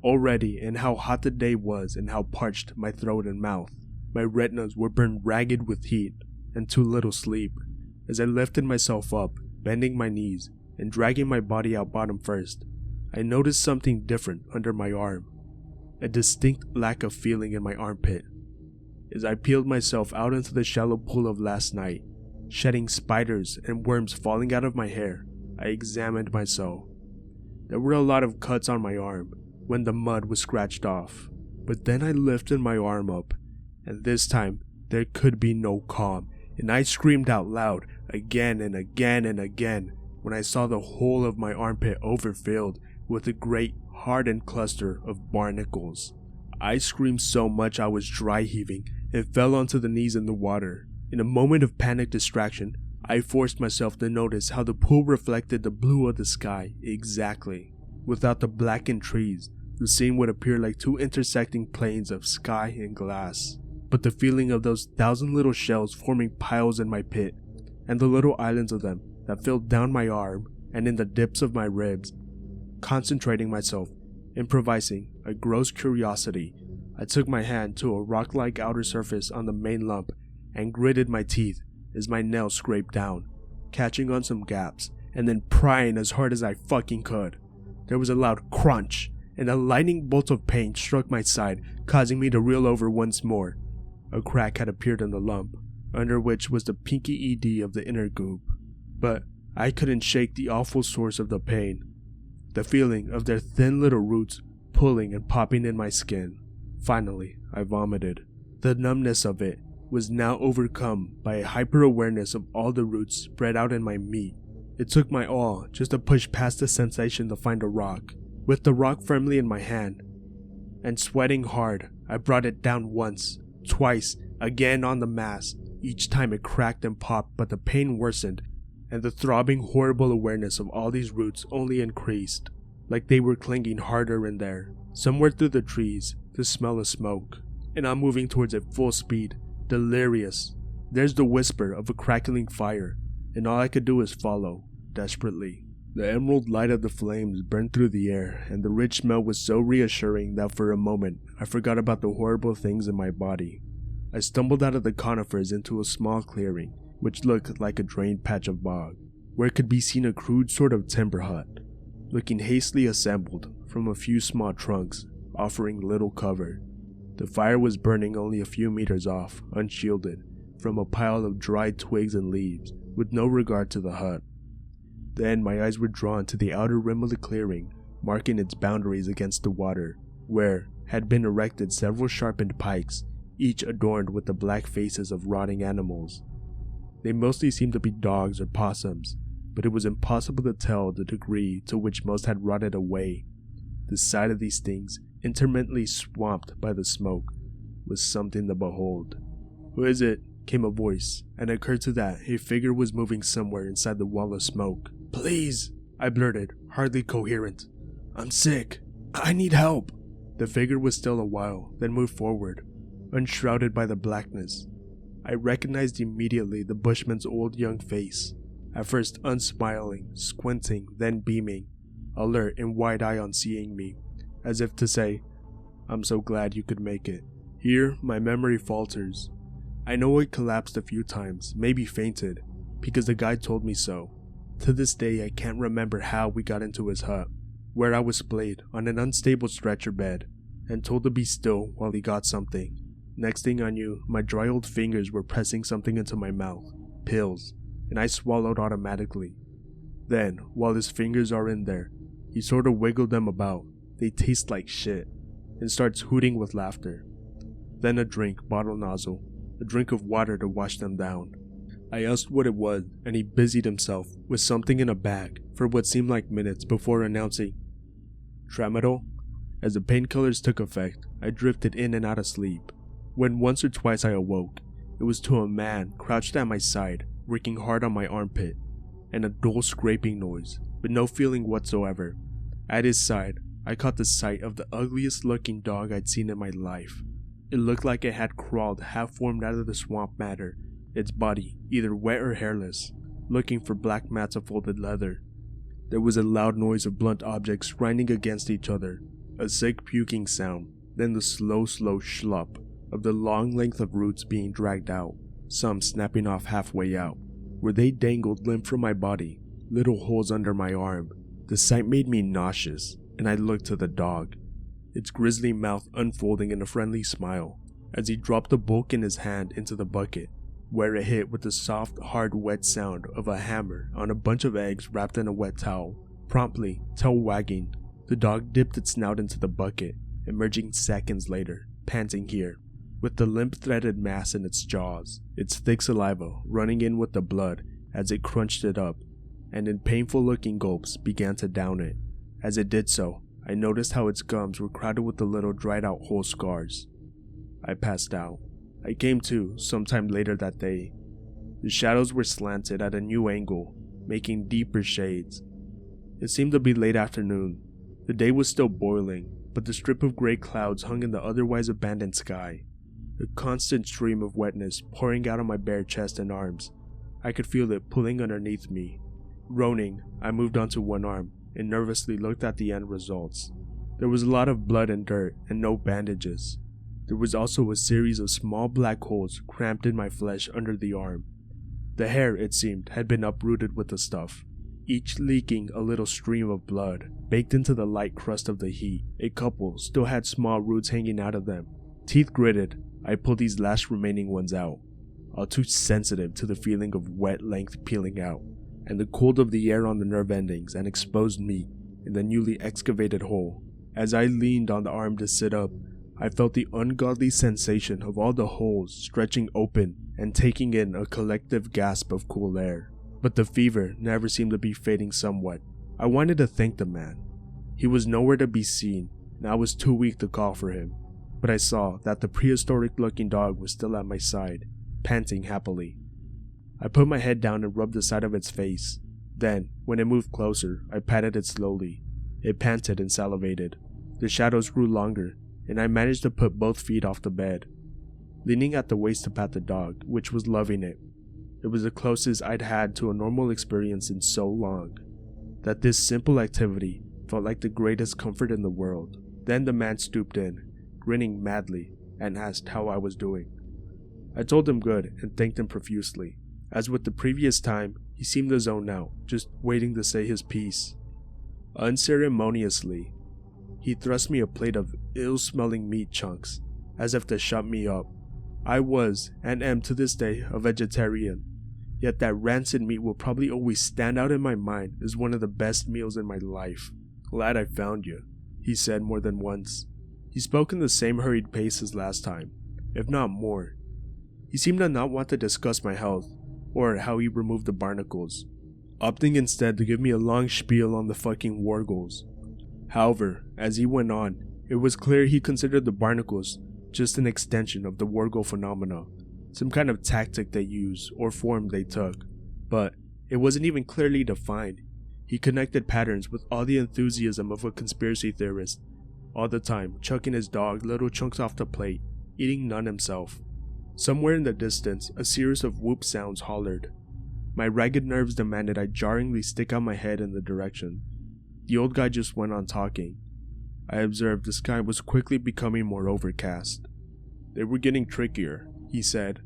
Already, and how hot the day was and how parched my throat and mouth. My retinas were burned ragged with heat and too little sleep. As I lifted myself up, bending my knees and dragging my body out bottom first, I noticed something different under my arm. A distinct lack of feeling in my armpit. As I peeled myself out into the shallow pool of last night, shedding spiders and worms falling out of my hair, I examined myself. There were a lot of cuts on my arm when the mud was scratched off, but then I lifted my arm up, and this time there could be no calm, and I screamed out loud again and again and again when I saw the whole of my armpit overfilled with a great hardened cluster of barnacles. I screamed so much I was dry heaving and fell onto the knees in the water. In a moment of panic distraction, I forced myself to notice how the pool reflected the blue of the sky exactly. Without the blackened trees, the scene would appear like two intersecting planes of sky and glass. But the feeling of those 1,000 little shells forming piles in my pit, and the little islands of them that filled down my arm and in the dips of my ribs, concentrating myself, improvising a gross curiosity, I took my hand to a rock-like outer surface on the main lump and gritted my teeth as my nails scraped down, catching on some gaps, and then prying as hard as I fucking could. There was a loud crunch, and a lightning bolt of pain struck my side, causing me to reel over once more. A crack had appeared in the lump, under which was the pinky ED of the inner goop. But I couldn't shake the awful source of the pain. The feeling of their thin little roots pulling and popping in my skin. Finally, I vomited. The numbness of it was now overcome by a hyper-awareness of all the roots spread out in my meat. It took my all just to push past the sensation to find a rock. With the rock firmly in my hand, and sweating hard, I brought it down once, twice, again on the mass. Each time it cracked and popped, but the pain worsened, and the throbbing, horrible awareness of all these roots only increased, like they were clinging harder in there. Somewhere through the trees, the smell of smoke, and I'm moving towards it full speed, delirious. There's the whisper of a crackling fire, and all I could do is follow, desperately. The emerald light of the flames burned through the air, and the rich smell was so reassuring that for a moment I forgot about the horrible things in my body. I stumbled out of the conifers into a small clearing, which looked like a drained patch of bog, where could be seen a crude sort of timber hut, looking hastily assembled from a few small trunks, offering little cover. The fire was burning only a few meters off, unshielded, from a pile of dried twigs and leaves, with no regard to the hut. Then my eyes were drawn to the outer rim of the clearing, marking its boundaries against the water, where had been erected several sharpened pikes, each adorned with the black faces of rotting animals. They mostly seemed to be dogs or possums, but it was impossible to tell the degree to which most had rotted away. The sight of these things, intermittently swamped by the smoke, was something to behold. "Who is it?" came a voice, and it occurred to that a figure was moving somewhere inside the wall of smoke. "Please," I blurted, hardly coherent. "I'm sick. I need help." The figure was still a while, then moved forward, unshrouded by the blackness. I recognized immediately the bushman's old young face, at first unsmiling, squinting, then beaming, alert and wide-eyed on seeing me, as if to say, "I'm so glad you could make it." Here, my memory falters. I know it collapsed a few times, maybe fainted, because the guide told me so. To this day, I can't remember how we got into his hut, where I was splayed on an unstable stretcher bed, and told to be still while he got something. Next thing I knew, my dry old fingers were pressing something into my mouth, pills, and I swallowed automatically. Then, while his fingers are in there, he sort of wiggled them about. They taste like shit, and starts hooting with laughter. Then a drink, bottle nozzle, a drink of water to wash them down. I asked what it was, and he busied himself with something in a bag for what seemed like minutes before announcing, "Tramadol?" As the painkillers took effect, I drifted in and out of sleep. When once or twice I awoke, it was to a man crouched at my side, working hard on my armpit, and a dull scraping noise, but no feeling whatsoever. At his side, I caught the sight of the ugliest looking dog I'd seen in my life. It looked like it had crawled half-formed out of the swamp matter, its body either wet or hairless, looking for black mats of folded leather. There was a loud noise of blunt objects grinding against each other, a sick puking sound, then the slow schlup of the long length of roots being dragged out, some snapping off halfway out. Where they dangled limp from my body, little holes under my arm. The sight made me nauseous, and I looked to the dog, its grisly mouth unfolding in a friendly smile, as he dropped the bulk in his hand into the bucket, where it hit with the soft, hard, wet sound of a hammer on a bunch of eggs wrapped in a wet towel. Promptly, tail wagging, the dog dipped its snout into the bucket, emerging seconds later, panting here, with the limp threaded mass in its jaws, its thick saliva running in with the blood as it crunched it up, and in painful looking gulps began to down it. As it did so, I noticed how its gums were crowded with the little dried out whole scars. I passed out. I came to sometime later that day. The shadows were slanted at a new angle, making deeper shades. It seemed to be late afternoon. The day was still boiling, but the strip of gray clouds hung in the otherwise abandoned sky. A constant stream of wetness pouring out on my bare chest and arms. I could feel it pulling underneath me. Groaning, I moved onto one arm and nervously looked at the end results. There was a lot of blood and dirt and no bandages. There was also a series of small black holes cramped in my flesh under the arm. The hair, it seemed, had been uprooted with the stuff, each leaking a little stream of blood, baked into the light crust of the heat. A couple still had small roots hanging out of them. Teeth gritted, I pulled these last remaining ones out, all too sensitive to the feeling of wet length peeling out, and the cold of the air on the nerve endings and exposed meat in the newly excavated hole. As I leaned on the arm to sit up, I felt the ungodly sensation of all the holes stretching open and taking in a collective gasp of cool air. But the fever never seemed to be fading somewhat. I wanted to thank the man. He was nowhere to be seen, and I was too weak to call for him. But I saw that the prehistoric-looking dog was still at my side, panting happily. I put my head down and rubbed the side of its face. Then, when it moved closer, I patted it slowly. It panted and salivated. The shadows grew longer, and I managed to put both feet off the bed, leaning at the waist to pat the dog, which was loving it. It was the closest I'd had to a normal experience in so long, that this simple activity felt like the greatest comfort in the world. Then the man stooped in, grinning madly, and asked how I was doing. I told him good and thanked him profusely. As with the previous time, he seemed to zone out, just waiting to say his piece. Unceremoniously, he thrust me a plate of ill-smelling meat chunks, as if to shut me up. I was, and am to this day, a vegetarian, yet that rancid meat will probably always stand out in my mind as one of the best meals in my life. "Glad I found you," he said more than once. He spoke in the same hurried pace as last time, if not more. He seemed to not want to discuss my health, or how he removed the barnacles, opting instead to give me a long spiel on the fucking Worrigals. However, as he went on, it was clear he considered the barnacles just an extension of the Worrigal phenomena, some kind of tactic they used or form they took, but it wasn't even clearly defined. He connected patterns with all the enthusiasm of a conspiracy theorist, all the time chucking his dog little chunks off the plate, eating none himself. Somewhere in the distance, a series of whoop sounds hollered. My ragged nerves demanded I jarringly stick out my head in the direction. The old guy just went on talking. I observed the sky was quickly becoming more overcast. They were getting trickier, he said,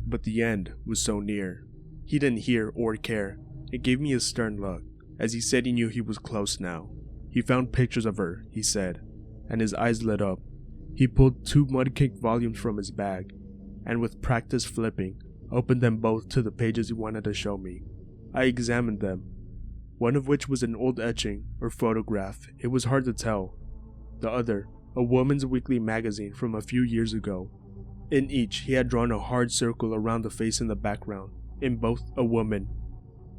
but the end was so near. He didn't hear or care. It gave me a stern look, as he said he knew he was close now. He found pictures of her, he said, and his eyes lit up. He pulled 2 mud-caked volumes from his bag, and with practiced flipping, opened them both to the pages he wanted to show me. I examined them, one of which was an old etching or photograph, it was hard to tell. The other, a woman's weekly magazine from a few years ago. In each, he had drawn a hard circle around the face in the background, in both a woman,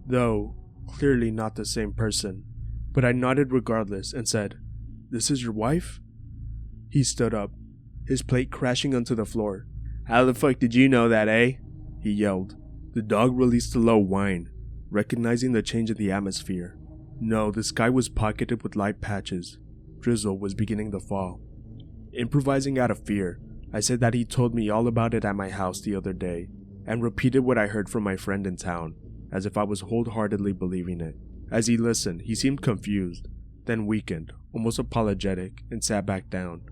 though clearly not the same person. But I nodded regardless and said, "This is your wife?" He stood up, his plate crashing onto the floor. "How the fuck did you know that, eh?" he yelled. The dog released a low whine, recognizing the change in the atmosphere. No, the sky was pocketed with light patches. Drizzle was beginning to fall. Improvising out of fear, I said that he told me all about it at my house the other day, and repeated what I heard from my friend in town, as if I was wholeheartedly believing it. As he listened, he seemed confused, then weakened, almost apologetic, and sat back down,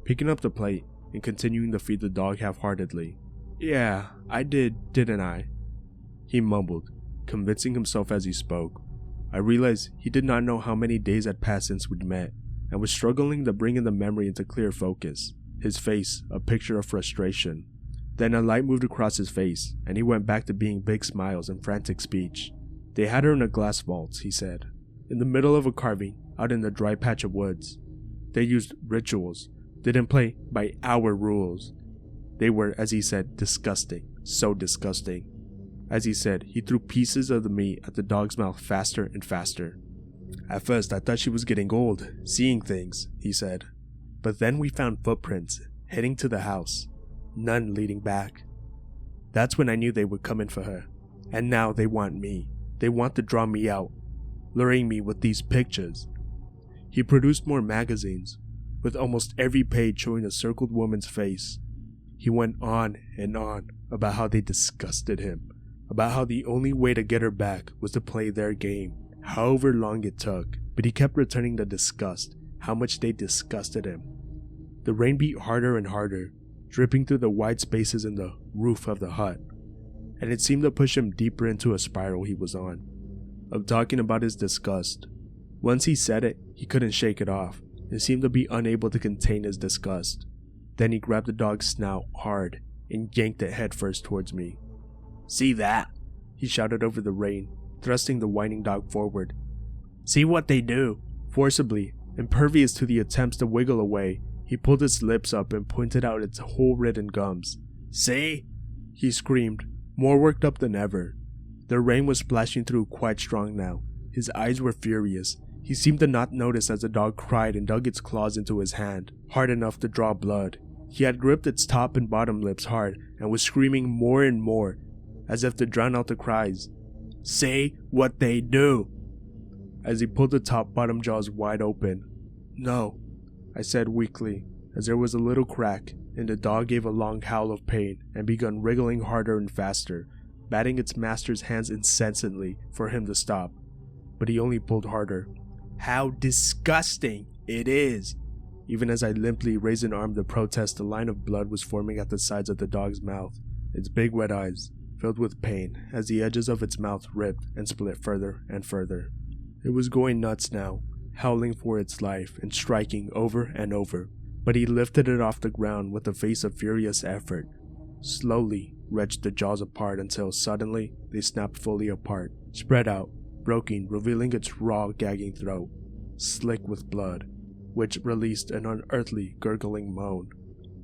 picking up the plate and continuing to feed the dog half-heartedly. "Yeah, I didn't I?" he mumbled, convincing himself as he spoke. I realized he did not know how many days had passed since we'd met, and was struggling to bring in the memory into clear focus, his face a picture of frustration. Then a light moved across his face, and he went back to being big smiles and frantic speech. "They had her in a glass vault," he said, "in the middle of a carving out in the dry patch of woods. They used rituals, didn't play by our rules. They were, as he said, disgusting, so disgusting." As he said, he threw pieces of the meat at the dog's mouth faster and faster. "At first I thought she was getting old, seeing things," he said. "But then we found footprints, heading to the house, none leading back. That's when I knew they were coming for her. And now they want me. They want to draw me out, luring me with these pictures." He produced more magazines, with almost every page showing a circled woman's face. He went on and on about how they disgusted him, about how the only way to get her back was to play their game, however long it took, but he kept returning to disgust, how much they disgusted him. The rain beat harder and harder, dripping through the wide spaces in the roof of the hut, and it seemed to push him deeper into a spiral he was on, of talking about his disgust. Once he said it, he couldn't shake it off, and seemed to be unable to contain his disgust. Then he grabbed the dog's snout hard, and yanked it headfirst towards me. "See that?" he shouted over the rain, thrusting the whining dog forward. "See what they do?" Forcibly, impervious to the attempts to wiggle away, he pulled its lips up and pointed out its hole-ridden gums. "See?" he screamed, more worked up than ever. The rain was splashing through quite strong now. His eyes were furious. He seemed to not notice as the dog cried and dug its claws into his hand, hard enough to draw blood. He had gripped its top and bottom lips hard and was screaming more and more, as if to drown out the cries. "Say what they do!" as he pulled the top-bottom jaws wide open. "No," I said weakly, as there was a little crack, and the dog gave a long howl of pain and began wriggling harder and faster, batting its master's hands incessantly for him to stop. But he only pulled harder. "How disgusting it is!" Even as I limply raised an arm to protest, a line of blood was forming at the sides of the dog's mouth, its big wet eyes filled with pain as the edges of its mouth ripped and split further and further. It was going nuts now, howling for its life and striking over and over, but he lifted it off the ground with a face of furious effort, slowly wrenched the jaws apart until suddenly they snapped fully apart, spread out, broken, revealing its raw, gagging throat, slick with blood, which released an unearthly, gurgling moan.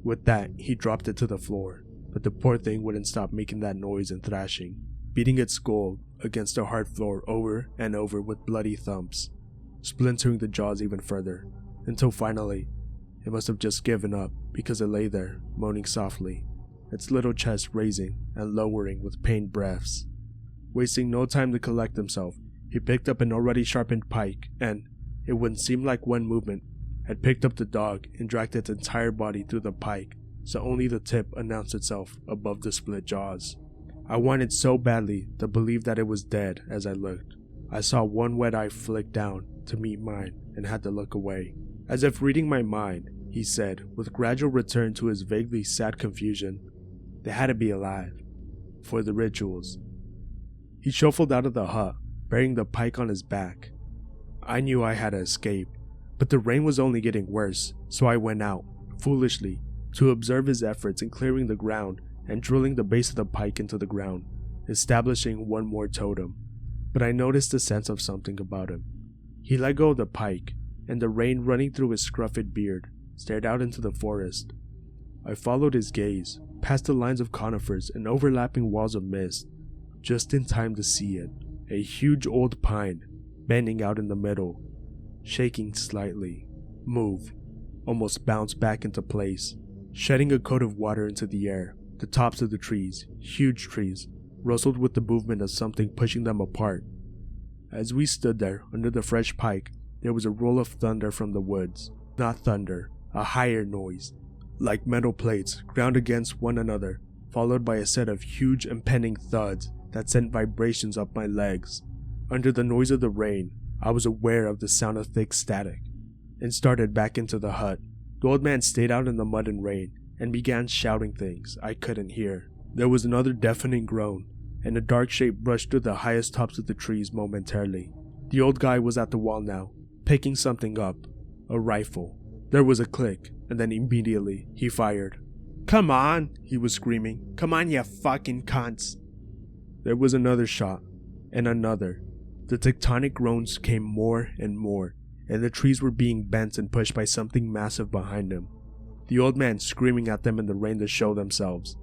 With that, he dropped it to the floor, but the poor thing wouldn't stop making that noise and thrashing, beating its skull against the hard floor over and over with bloody thumps, splintering the jaws even further, until finally, it must have just given up because it lay there, moaning softly, its little chest raising and lowering with pained breaths. Wasting no time to collect himself, he picked up an already sharpened pike and, it would seem like one movement, had picked up the dog and dragged its entire body through the pike, so only the tip announced itself above the split jaws. I wanted so badly to believe that it was dead as I looked. I saw one wet eye flick down to meet mine and had to look away. As if reading my mind, he said, with gradual return to his vaguely sad confusion, "They had to be alive. For the rituals." He shuffled out of the hut, bearing the pike on his back. I knew I had to escape, but the rain was only getting worse, so I went out, foolishly, to observe his efforts in clearing the ground and drilling the base of the pike into the ground, establishing one more totem. But I noticed a sense of something about him. He let go of the pike, and the rain running through his scruffed beard stared out into the forest. I followed his gaze, past the lines of conifers and overlapping walls of mist, just in time to see it, a huge old pine, bending out in the middle, shaking slightly, move, almost bounce back into place, shedding a coat of water into the air. The tops of the trees, huge trees, rustled with the movement of something pushing them apart. As we stood there under the fresh pike, there was a roll of thunder from the woods. Not thunder, a higher noise, like metal plates ground against one another, followed by a set of huge impending thuds that sent vibrations up my legs. Under the noise of the rain, I was aware of the sound of thick static, and started back into the hut. The old man stayed out in the mud and rain, and began shouting things I couldn't hear. There was another deafening groan, and a dark shape brushed through the highest tops of the trees momentarily. The old guy was at the wall now, picking something up, a rifle. There was a click, and then immediately he fired. "Come on," he was screaming. "Come on, you fucking cunts." There was another shot, and another. The tectonic groans came more and more, and the trees were being bent and pushed by something massive behind him. The old man screaming at them in the rain to show themselves.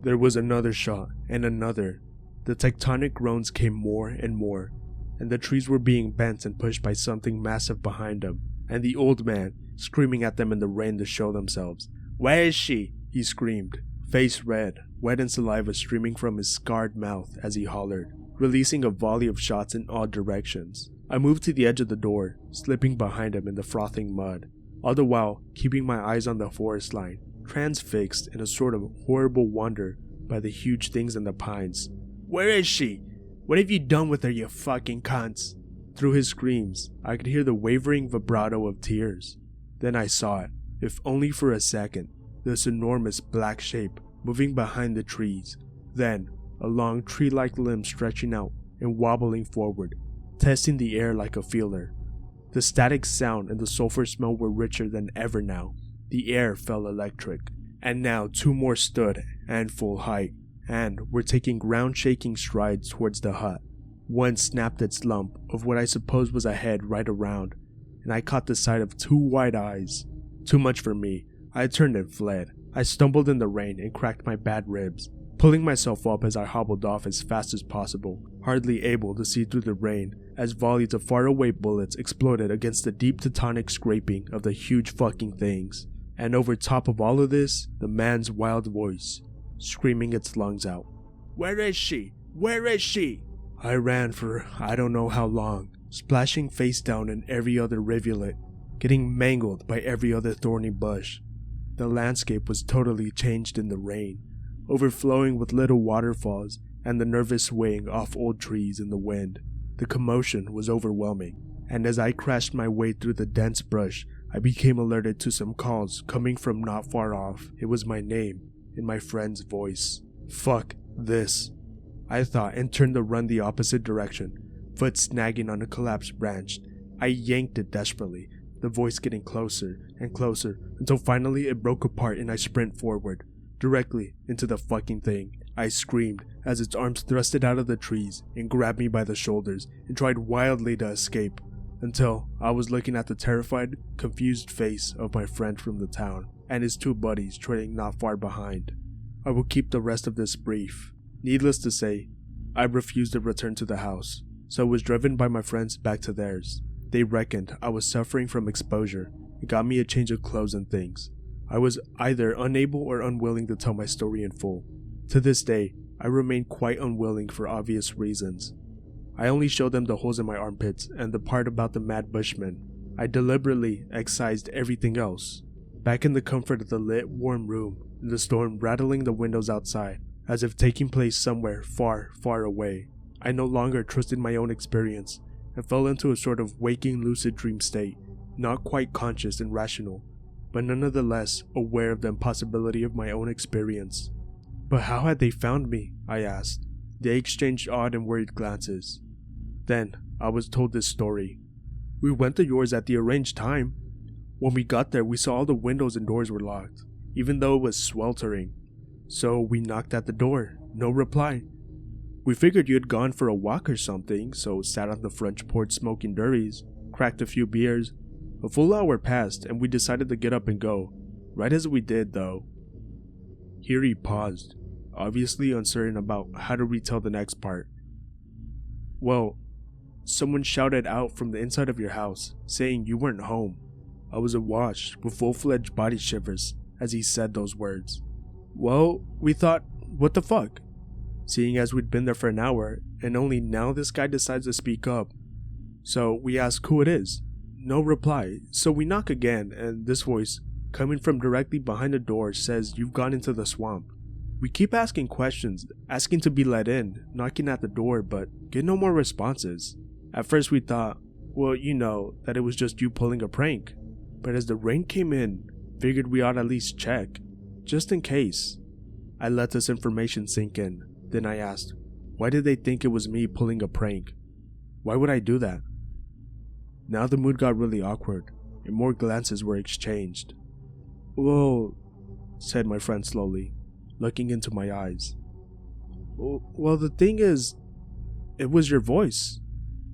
There was another shot, and another. The tectonic groans came more and more, and the trees were being bent and pushed by something massive behind him, and the old man screaming at them in the rain to show themselves. "Where is she?" he screamed, face red, wet and saliva streaming from his scarred mouth as he hollered, releasing a volley of shots in all directions. I moved to the edge of the door, slipping behind him in the frothing mud, all the while keeping my eyes on the forest line, transfixed in a sort of horrible wonder by the huge things in the pines. "Where is she? What have you done with her, you fucking cunts?" Through his screams, I could hear the wavering vibrato of tears. Then I saw it, if only for a second, this enormous black shape moving behind the trees. Then, a long tree-like limb stretching out and wobbling forward, testing the air like a feeler. The static sound and the sulfur smell were richer than ever now. The air felt electric. And now two more stood, and full height, and were taking ground-shaking strides towards the hut. One snapped its lump of what I suppose was a head right around, and I caught the sight of two wide eyes. Too much for me. I turned and fled. I stumbled in the rain and cracked my bad ribs, pulling myself up as I hobbled off as fast as possible, hardly able to see through the rain as volleys of faraway bullets exploded against the deep tectonic scraping of the huge fucking things. And over top of all of this, the man's wild voice, screaming its lungs out. "Where is she? Where is she?" I ran for I don't know how long, splashing face down in every other rivulet, getting mangled by every other thorny bush. The landscape was totally changed in the rain, overflowing with little waterfalls and the nervous swaying off old trees in the wind. The commotion was overwhelming, and as I crashed my way through the dense brush, I became alerted to some calls coming from not far off. It was my name, in my friend's voice. Fuck this, I thought, and turned to run the opposite direction, foot snagging on a collapsed branch. I yanked it desperately, the voice getting closer and closer, until finally it broke apart and I sprint forward, directly into the fucking thing. I screamed as its arms thrusted out of the trees and grabbed me by the shoulders and tried wildly to escape, until I was looking at the terrified, confused face of my friend from the town and his two buddies trailing not far behind. I will keep the rest of this brief. Needless to say, I refused to return to the house, so was driven by my friends back to theirs. They reckoned I was suffering from exposure and got me a change of clothes and things. I was either unable or unwilling to tell my story in full. To this day, I remain quite unwilling for obvious reasons. I only showed them the holes in my armpits and the part about the mad bushman. I deliberately excised everything else. Back in the comfort of the lit, warm room, the storm rattling the windows outside, as if taking place somewhere far, far away, I no longer trusted my own experience and fell into a sort of waking lucid dream state, not quite conscious and rational, but nonetheless aware of the impossibility of my own experience. But how had they found me? I asked. They exchanged odd and worried glances. Then I was told this story. "We went to yours at the arranged time. When we got there, we saw all the windows and doors were locked, even though it was sweltering. So we knocked at the door, no reply. We figured you had gone for a walk or something, so sat on the front porch smoking durries, cracked a few beers. A full hour passed and we decided to get up and go. Right as we did, though. Here he paused, obviously uncertain about how to retell the next part. Well, someone shouted out from the inside of your house, saying you weren't home. I was awash with full-fledged body shivers as he said those words. Well, we thought, what the fuck? Seeing as we'd been there for an hour, and only now this guy decides to speak up. So we ask who it is. No reply, so we knock again, and this voice, coming from directly behind the door, says you've gone into the swamp. We keep asking questions, asking to be let in, knocking at the door, but get no more responses. At first we thought, well, that it was just you pulling a prank. But as the rain came in, figured we ought at least check, just in case. I let this information sink in, then I asked, why did they think it was me pulling a prank? Why would I do that? Now the mood got really awkward, and more glances were exchanged. Well, said my friend slowly, looking into my eyes. Well, the thing is, it was your voice.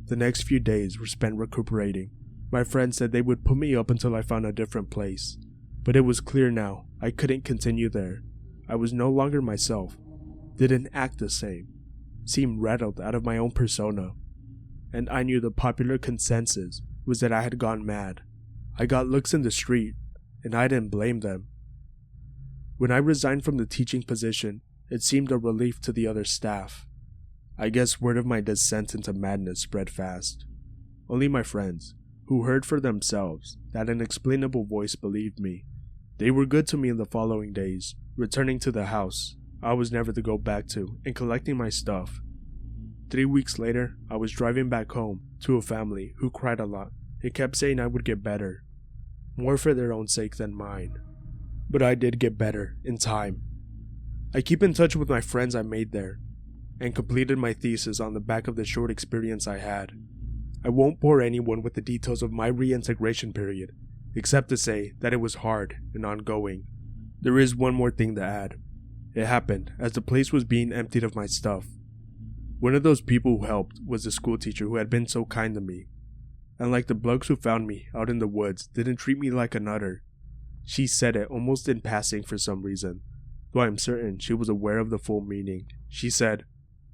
The next few days were spent recuperating. My friend said they would put me up until I found a different place. But it was clear now, I couldn't continue there. I was no longer myself. Didn't act the same. Seemed rattled out of my own persona. And I knew the popular consensus was that I had gone mad. I got looks in the street, and I didn't blame them. When I resigned from the teaching position, it seemed a relief to the other staff. I guess word of my descent into madness spread fast. Only my friends, who heard for themselves that inexplainable voice, believed me. They were good to me in the following days, returning to the house I was never to go back to and collecting my stuff. 3 weeks later, I was driving back home to a family who cried a lot and kept saying I would get better, more for their own sake than mine. But I did get better, in time. I keep in touch with my friends I made there, and completed my thesis on the back of the short experience I had. I won't bore anyone with the details of my reintegration period, except to say that it was hard and ongoing. There is one more thing to add. It happened as the place was being emptied of my stuff. One of those people who helped was the school teacher who had been so kind to me, and like the blokes who found me out in the woods, didn't treat me like a nutter. She said it almost in passing for some reason, though I'm certain she was aware of the full meaning. She said,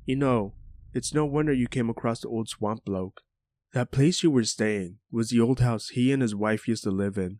it's no wonder you came across the old swamp bloke. That place you were staying was the old house he and his wife used to live in.